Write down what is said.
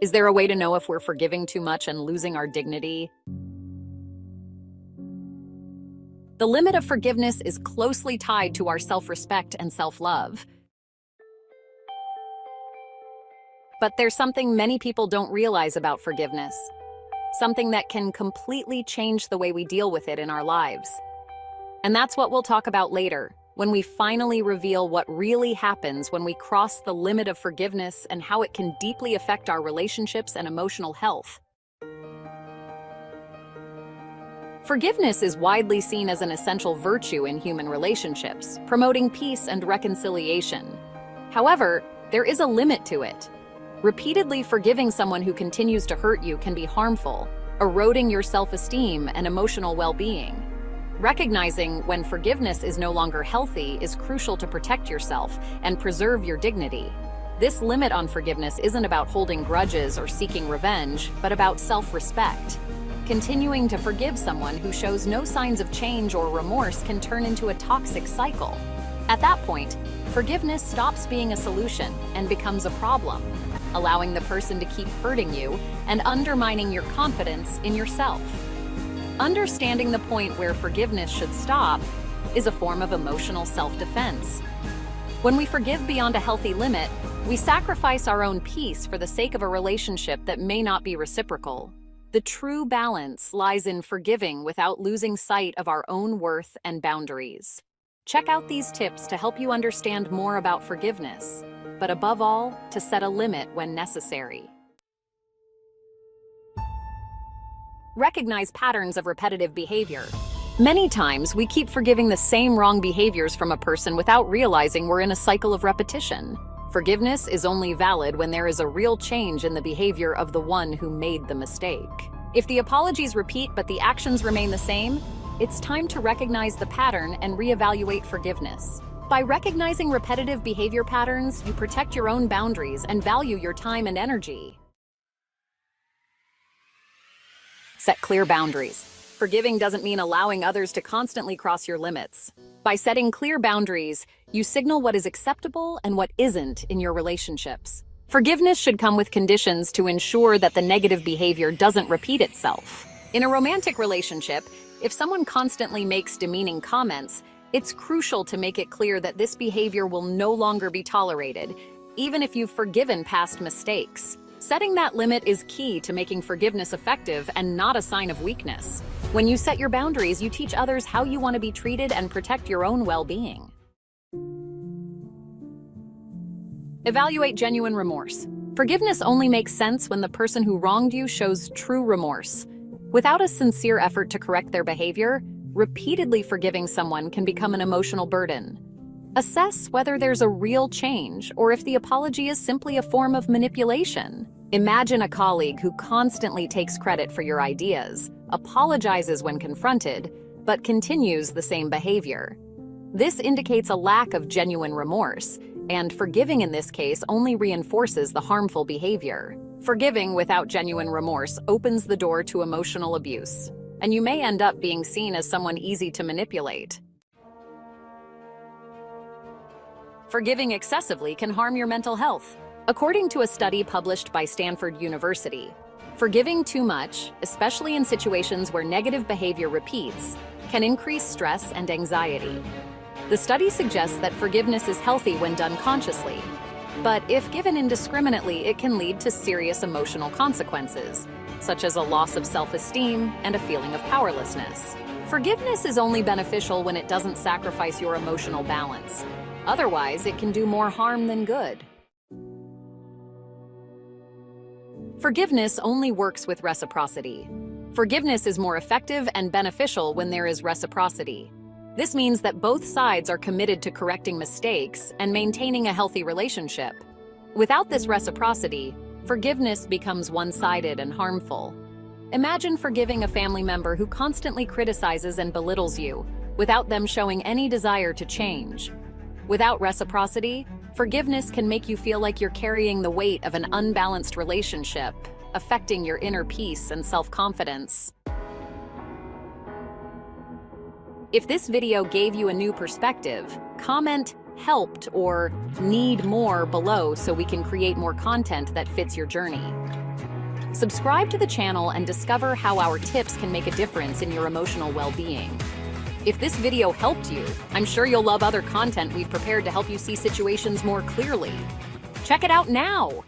Is there a way to know if we're forgiving too much and losing our dignity? The limit of forgiveness is closely tied to our self-respect and self-love. But there's something many people don't realize about forgiveness, something that can completely change the way we deal with it in our lives. And that's what we'll talk about later, when we finally reveal what really happens when we cross the limit of forgiveness and how it can deeply affect our relationships and emotional health. Forgiveness is widely seen as an essential virtue in human relationships, promoting peace and reconciliation. However, there is a limit to it. Repeatedly forgiving someone who continues to hurt you can be harmful, eroding your self-esteem and emotional well-being. Recognizing when forgiveness is no longer healthy is crucial to protect yourself and preserve your dignity. This limit on forgiveness isn't about holding grudges or seeking revenge, but about self-respect. Continuing to forgive someone who shows no signs of change or remorse can turn into a toxic cycle. At that point, forgiveness stops being a solution and becomes a problem, allowing the person to keep hurting you and undermining your confidence in yourself. Understanding the point where forgiveness should stop is a form of emotional self-defense. When we forgive beyond a healthy limit, we sacrifice our own peace for the sake of a relationship that may not be reciprocal. The true balance lies in forgiving without losing sight of our own worth and boundaries. Check out these tips to help you understand more about forgiveness, but above all, to set a limit when necessary. Recognize patterns of repetitive behavior. Many times, we keep forgiving the same wrong behaviors from a person without realizing we're in a cycle of repetition. Forgiveness is only valid when there is a real change in the behavior of the one who made the mistake. If the apologies repeat but the actions remain the same, it's time to recognize the pattern and reevaluate forgiveness. By recognizing repetitive behavior patterns, you protect your own boundaries and value your time and energy. Set clear boundaries. Forgiving doesn't mean allowing others to constantly cross your limits. By setting clear boundaries, you signal what is acceptable and what isn't in your relationships. Forgiveness should come with conditions to ensure that the negative behavior doesn't repeat itself. In a romantic relationship, if someone constantly makes demeaning comments, it's crucial to make it clear that this behavior will no longer be tolerated, even if you've forgiven past mistakes. Setting that limit is key to making forgiveness effective and not a sign of weakness. When you set your boundaries, you teach others how you want to be treated and protect your own well-being. Evaluate genuine remorse. Forgiveness only makes sense when the person who wronged you shows true remorse. Without a sincere effort to correct their behavior, repeatedly forgiving someone can become an emotional burden. Assess whether there's a real change or if the apology is simply a form of manipulation. Imagine a colleague who constantly takes credit for your ideas, apologizes when confronted, but continues the same behavior. This indicates a lack of genuine remorse, and forgiving in this case only reinforces the harmful behavior. Forgiving without genuine remorse opens the door to emotional abuse, and you may end up being seen as someone easy to manipulate. Forgiving excessively can harm your mental health. According to a study published by Stanford University, forgiving too much, especially in situations where negative behavior repeats, can increase stress and anxiety. The study suggests that forgiveness is healthy when done consciously, but if given indiscriminately, it can lead to serious emotional consequences, such as a loss of self-esteem and a feeling of powerlessness. Forgiveness is only beneficial when it doesn't sacrifice your emotional balance. Otherwise, it can do more harm than good. Forgiveness only works with reciprocity. Forgiveness is more effective and beneficial when there is reciprocity. This means that both sides are committed to correcting mistakes and maintaining a healthy relationship. Without this reciprocity, forgiveness becomes one-sided and harmful. Imagine forgiving a family member who constantly criticizes and belittles you, without them showing any desire to change. Without reciprocity, forgiveness can make you feel like you're carrying the weight of an unbalanced relationship, affecting your inner peace and self-confidence. If this video gave you a new perspective, comment "helped" or "need more" below so we can create more content that fits your journey. Subscribe to the channel and discover how our tips can make a difference in your emotional well-being. If this video helped you, I'm sure you'll love other content we've prepared to help you see situations more clearly. Check it out now!